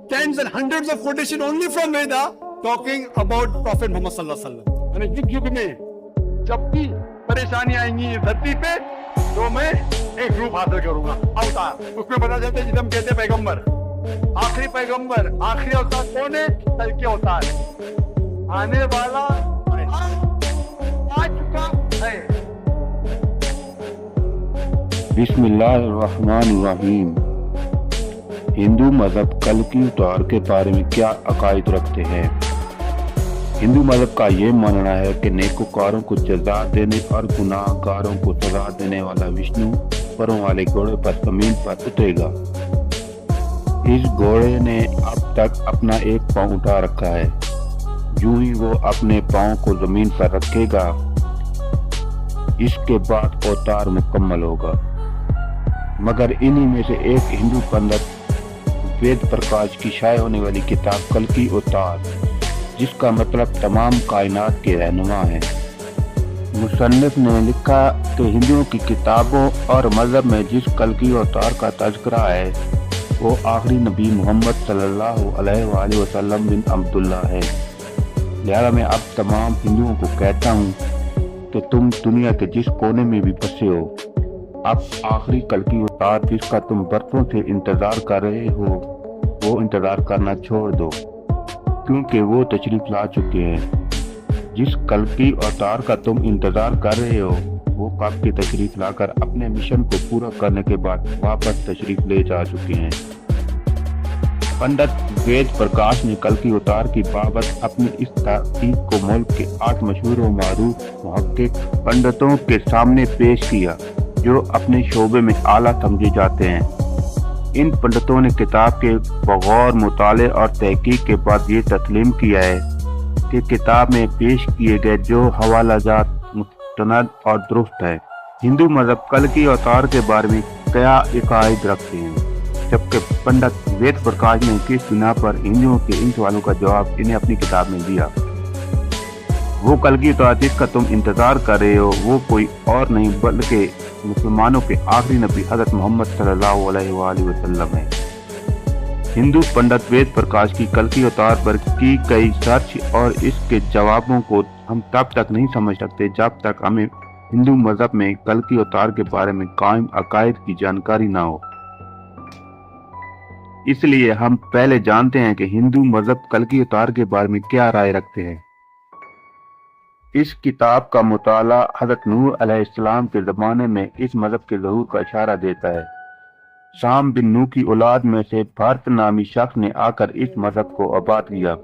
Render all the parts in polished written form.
Tens and hundreds of quotation only from Veda talking about Prophet Muhammad sallallahu alaihi wasallam. यानी जिस युग में जब भी परेशानी आएंगी इस धरती पे तो मैं एक रूप हासिल करूंगा, अवतार। उसमें पता चलता है जिसे हम कहते हैं पैगंबर, आखिरी पैगंबर, आखिरी अवतार कौन है? कल के अवतार है, आने वाला आ चुका है। बिस्मिल्लाहिर्रहमानिर्रहीम। हिंदू मजहब कल की उतार के बारे में क्या अकायद रखते हैं? हिंदू मजहब का ये मानना है कि नेकोकारों को जज़ा देने और गुनाहगारों को सजा देने वाला विष्णु परों वाले घोड़े पर जमीन पर उतरेगा। इस घोड़े ने अब तक अपना एक पांव उठा रखा है। यूं ही वो अपने पांव को जमीन पर रखेगा, इसके बाद अवतार मुकम्मल होगा। मगर इन्हीं में से एक हिंदू पंडित वेद प्रकाश की शाये होने वाली किताब कल की अवतार, जिसका मतलब तमाम कायनात के रहनुमा है, मुसन्निफ ने लिखा कि हिंदुओं की किताबों और मजहब में जिस कल की अवतार का तज़किरा है वो आखिरी नबी मोहम्मद सल्लल्लाहु अलैहि वसल्लम बिन अब्दुल्लाह है। लिहाजा मैं अब तमाम हिंदुओं को कहता हूँ कि तुम दुनिया के जिस कोने में भी फंसे हो, अब आखिरी कल की अवतार जिसका तुम बरसों से इंतजार कर रहे हो वो इंतजार करना छोड़ दो, क्योंकि वो तशरीफ ला चुके हैं। जिस कल की अवतार का तुम इंतजार कर रहे हो वो कब की तशरीफ लाकर अपने मिशन को पूरा करने के बाद वापस तशरीफ ले जा चुके हैं। पंडित वेद प्रकाश ने कल की अवतार की बाबत अपनी इस तहकीक को मुल्क के 8 मशहूर व मारूफ मुहक्किक पंडितों के सामने पेश किया जो अपने शोबे में आला समझे जाते हैं। इन पंडितों ने किताब के बगौर मुताले और तहकीक के बाद ये तस्लीम किया है कि किताब में पेश किए गए जो हवालाजात मुस्तनद और दुरुस्त है। हिंदू मजहब कल की अवतार के बारे में क्या अकायद रखते हैं, जबकि पंडित वेद प्रकाश ने किस बिना पर हिंदुओं के इन सवालों का जवाब इन्हें अपनी किताब में दिया। वो कल की अवतार जिसका तुम इंतजार कर रहे हो वो कोई और नहीं बल्कि मुसलमानों के आखिरी नबी हजरत मोहम्मद सल्लल्लाहु अलैहि वसल्लम है। हिंदू पंडित वेद प्रकाश की कल की अवतार पर की गई सर्च और इसके जवाबों को हम तब तक नहीं समझ सकते जब तक हमें हिंदू मजहब में कल की अवतार के बारे में कायम अकायद की जानकारी ना हो। इसलिए हम पहले जानते हैं कि हिंदू मजहब कल की अवतार के बारे में क्या राय रखते हैं। इस किताब का मुताला हज़रत नूह अलैहिस्सलाम के ज़माने में इस मज़हब के ज़हूर का इशारा देता है। शाम बिन नूह की औलाद में से भारत नामी शख्स ने आकर इस मज़हब को आबाद किया,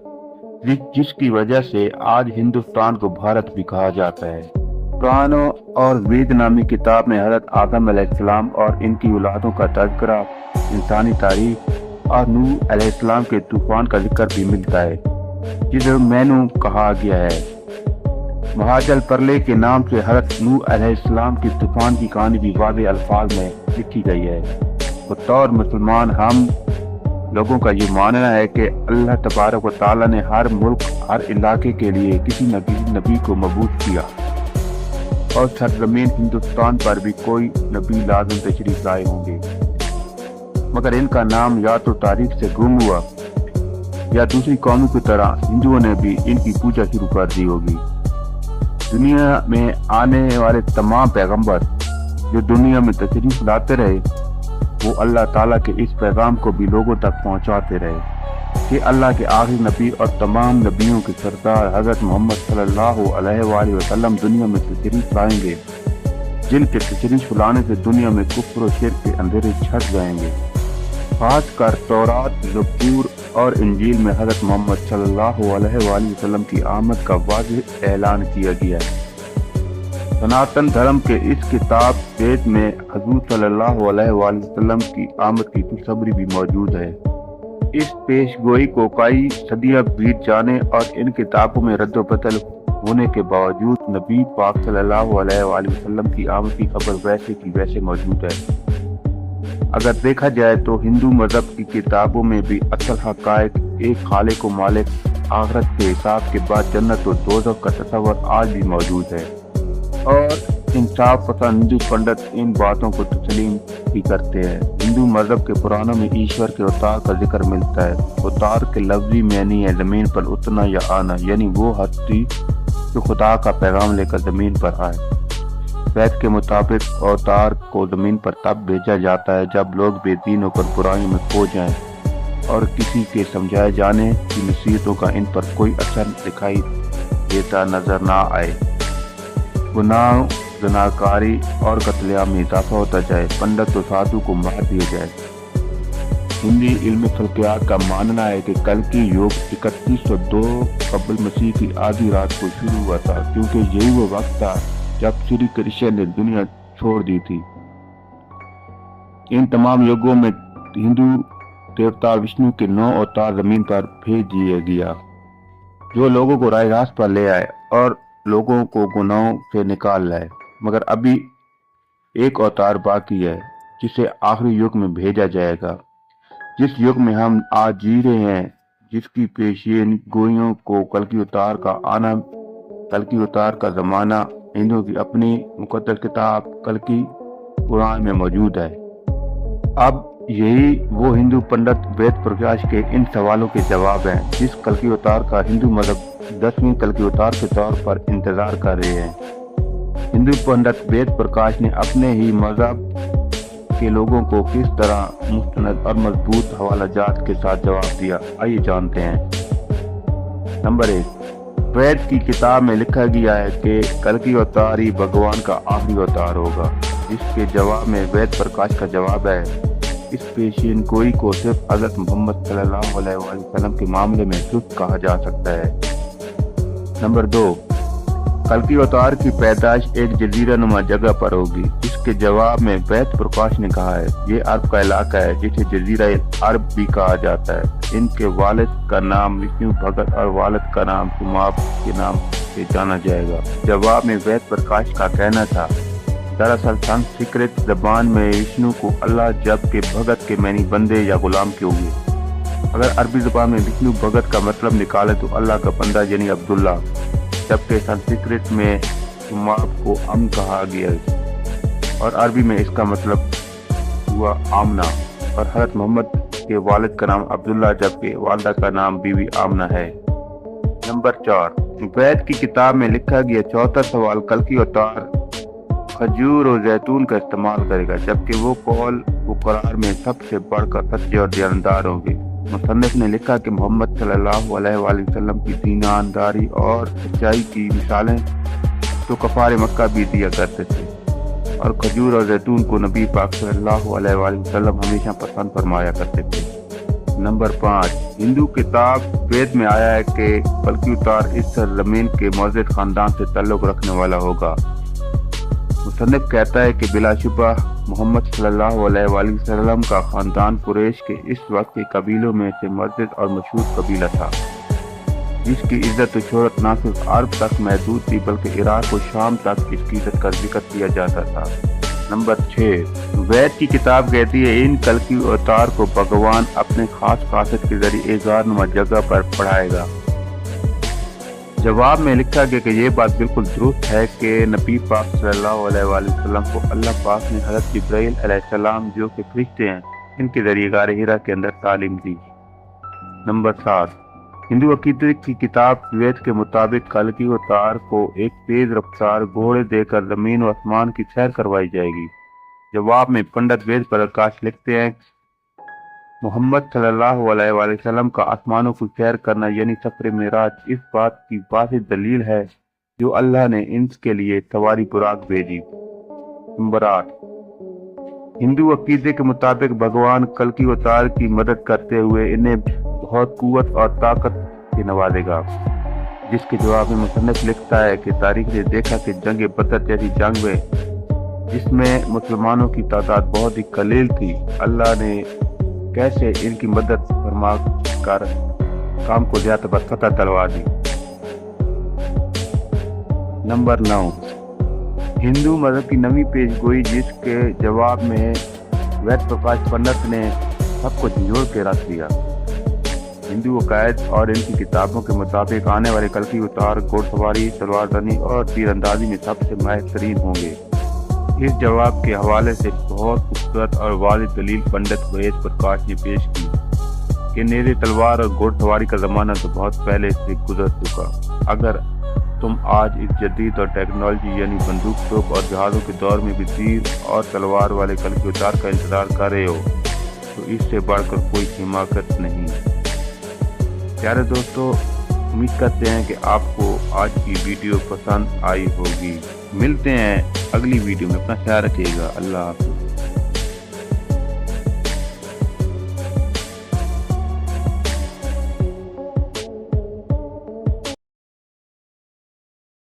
जिसकी वजह से आज हिंदुस्तान को भारत भी कहा जाता है। कुरान और वेद नामी किताब में हज़रत आदम अलैहिस्सलाम और इनकी औलादों का तज़किरा, इंसानी तारीख और नूह अलैहिस्सलाम के तूफान का जिक्र भी मिलता है, जिसे मैनू कहा गया है। महाजल परले के नाम से हज़रत नूह अलैहिस्सलाम की तूफान की कहानी भी वाज़ेह अल्फाज में लिखी गई है। बतौर मुसलमान हम लोगों का ये मानना है कि अल्लाह तबारक व तआला ने हर मुल्क, हर इलाके के लिए किसी नबी को मबूस किया और सरजमीन हिंदुस्तान पर भी कोई नबी लाज़िम तशरीफ लाए होंगे, मगर इनका नाम या तो तारीख से गुम हुआ या दूसरी कौमों की तरह हिंदुओं ने भी इनकी पूजा शुरू कर दी होगी। दुनिया में आने वाले तमाम पैगंबर जो दुनिया में तशरीफ लाते रहे वो अल्लाह ताला के इस पैगाम को भी लोगों तक पहुंचाते रहे कि अल्लाह के आखिरी नबी और तमाम नबियों के सरदार हजरत मोहम्मद सल्लल्लाहु अलैहि वसल्लम दुनिया में तशरीफ लाएंगे, जिनके तशरीफ लाने से दुनिया में कुफ्र और शिर्क के अंधेरे छट जाएंगे। खासकर तौरात, ज़बूर और इंजील में हज़रत मोहम्मद सल्लल्लाहु अलैहि वसल्लम की आमद का वाज़ेह ऐलान किया गया है। सनातन धर्म के इस किताब वेद में हज़ूर सल्लल्लाहु अलैहि वसल्लम की आमद की खुशखबरी भी मौजूद है। इस पेशगोई को कई सदियां बीत जाने और इन किताबों में रद्द-ओ-बदल होने के बावजूद नबी पाक सल्लल्लाहु अलैहि वसल्लम की आमद की खबर वैसे की वैसे मौजूद है। अगर देखा जाए तो हिंदू मजहब की किताबों में भी असल हक़ाइक़, एक खालिक व मालिक, आखिरत के हिसाब के बाद जन्नत और दोज़ख का तस्वर आज भी मौजूद है और इंसाफ पसंद हिंदू पंडित इन बातों को तस्लीम भी करते हैं। हिंदू मजहब के पुराणों में ईश्वर के अवतार का जिक्र मिलता है। अवतार के लफ्जी मानी है जमीन पर उतरना या आना, यानी वो हस्ती जो खुदा का पैगाम लेकर जमीन पर आए। वैद के मुताबिक अवतार को जमीन पर तब भेजा जाता है जब लोग बेदीन होकर बुराई में खो जाएं और किसी के समझाए जाने की नसीहतों का इन पर कोई असर दिखाई देता नजर ना आए। गुनाह, जनाकारी और कत्लेआम में इजाफा होता जाए, पंडित और साधु को मार दिया जाए। हिंदी इल्म फल्कियात का मानना है कि कल की युग 3102 कबल मसीह की आधी रात को शुरू हुआ था, क्योंकि यही वो वक्त था जब श्री कृष्ण ने दुनिया छोड़ दी थी। इन तमाम युगों में हिंदू देवता विष्णु के 9 अवतार जमीन पर भेज दिया गया, जो लोगों को राह रास्त पर ले आए और लोगों को गुनाहों से निकाल लाए। मगर अभी एक अवतार बाकी है जिसे आखिरी युग में भेजा जाएगा, जिस युग में हम आज जी रहे हैं, जिसकी पेशीन गोइयों को कल की अवतार का आना, कल की अवतार का जमाना हिंदुओं की अपनी मुकद्दस किताब कल की कुरान में मौजूद है। अब यही वो हिंदू पंडित वेद प्रकाश के इन सवालों के जवाब हैं, जिस कल की अवतार का हिंदू मजहब 10वीं कल की अवतार के तौर पर इंतजार कर रहे हैं। हिंदू पंडित वेद प्रकाश ने अपने ही मजहब के लोगों को किस तरह मुस्तनद और मजबूत हवाला जात के साथ जवाब दिया, आइए जानते हैं। नंबर 1, वेद की किताब में लिखा गया है कि कल की अवतार ही भगवान का आखिरी अवतार होगा। इसके जवाब में वेद प्रकाश का जवाब है, इस पेशीन गोई को सिर्फ हज़रत मोहम्मद सल्लल्लाहु अलैहि वसल्लम के मामले में दुष्ट कहा जा सकता है। नंबर 2, कल की अवतार की पैदाइश एक जजीरा नुमा जगह पर होगी। इसके जवाब में वेद प्रकाश ने कहा है, ये अरब का इलाका है जिसे जजीरा अरब भी कहा जाता है। इनके वालिद का नाम विष्णु भगत और वालिद का नाम सुमाब के नाम से जाना जाएगा। जवाब में वेद प्रकाश का कहना था, दरअसल संस्कृत जबान में विष्णु को अल्लाह जब के भगत के मैनी बंदे या गुलाम के होंगे। अगर अरबी जबान में विष्णु भगत का मतलब निकाले तो अल्लाह का बंदा यानी अब्दुल्ला, जबकि संस्कृत में सुमाब को अम कहा गया और अरबी में इसका मतलब हुआ आमना। और हज़रत मोहम्मद के वालिद का नाम अब्दुल्ला जबकि वालिदा का नाम बीवी आमना है। नंबर 4, वैद की किताब में लिखा गया चौथा सवाल, कल की अवतार खजूर और जैतून का इस्तेमाल करेगा, जबकि वो कौल वो करार में सबसे बढ़कर सच्चे और दयानदार होंगे। मुसन्निफ ने लिखा कि मोहम्मद सल्लल्लाहु अलैहि वसल्लम की दीनदारी और सच्चाई की मिसालें तो कफार मक्का भी दिया करते थे और खजूर और जैतून को नबी पाक सल्लल्लाहु अलैहि वसल्लम हमेशा पसंद फरमाया करते थे। नंबर 5, हिंदू किताब वेद में आया है कि बल्कि उतार इस सरजमीन के मौजूद खानदान से ताल्लुक रखने वाला होगा। मुसन्निफ कहता है कि बिलाशुबा मोहम्मद सल्लल्लाहु अलैहि वसल्लम का खानदान कुरैश के इस वक्त के कबीलों में से मर्द और मशहूर कबीला था, जिसकी इज्जत और शोहरत न सिर्फ अरब तक महदूद थी बल्कि इराक और शाम तक इसकी इज्जत का जिक्र किया जाता था। नंबर 6, वैद की किताब कहती है इन कल की अवतार को भगवान अपने खास कासत के जरिए एक गारनुमा जगह पर पढ़ाएगा। जवाब में लिखा गया कि ये बात बिल्कुल दुरुस्त है कि नबी पाक सल्लल्लाहु अलैहि वसल्लम को अल्लाह पाक ने हज़रत जिब्राइल अलैहिस्सलाम जो कि फरिश्ते हैं इनके जरिए गार हिरा के अंदर तालीम दी। नंबर 7, हिंदू अकीदत की किताब वेद के मुताबिक कल की अवतार को एक तेज रफ्तार घोड़े देकर जमीन और आसमान की सैर करवाई जाएगी। जवाब में पंडित वेद प्रकाश लिखते हैं, मोहम्मद सल्लल्लाहु अलैहि वसल्लम का आसमानों की सैर करना यानी सफर मेराज इस बात की वाज़ेह दलील है जो अल्लाह ने इनके लिए सवारी बुराक भेजी। नंबर 8, हिंदू अकीदे के मुताबिक भगवान कल की अवतार की मदद करते हुए इन्हें बहुत कुव्वत और ताकत से नवाजेगा। जिसके जवाब में मुसन्निफ लिखता है कि तारीख ने देखा कि जंग बदर जैसी जंग में जिसमें मुसलमानों की तादाद बहुत ही कलील थी, अल्लाह ने कैसे इनकी मदद फरमा कर काम को ज्यादा पर फतह दिलवा दी। नंबर 9, हिंदू मजहब की नवी पेशगोई जिसके जवाब में वेद प्रकाश पंडित ने सबको झंझोड़ के रख दिया। हिंदू अकायद और इनकी किताबों के मुताबिक आने वाले कल की अवतार घोड़सवारी, तलवारदानी और तीरंदाजी में सबसे माहिर तरीन होंगे। اس جواب کے حوالے سے بہت خوبصورت اور واضح دلیل پنڈت وید پرکاش نے پیش کی کہ نیزے تلوار اور گھوڑ سواری کا زمانہ تو بہت پہلے سے گزر چکا۔ اگر تم آج اس جدید اور ٹیکنالوجی یعنی بندوق توپ اور جہازوں کے دور میں بھی تیر اور تلوار والے کلکی اتار کا انتظار کر رہے ہو تو اس سے بڑھ کر کوئی حماقت نہیں۔ پیارے دوستو، امید کرتے ہیں کہ آپ کو آج کی ویڈیو پسند آئی ہوگی۔ ملتے ہیں اگلی ویڈیو میں، اپنا خیال رکھیے گا۔ اللہ حافظ۔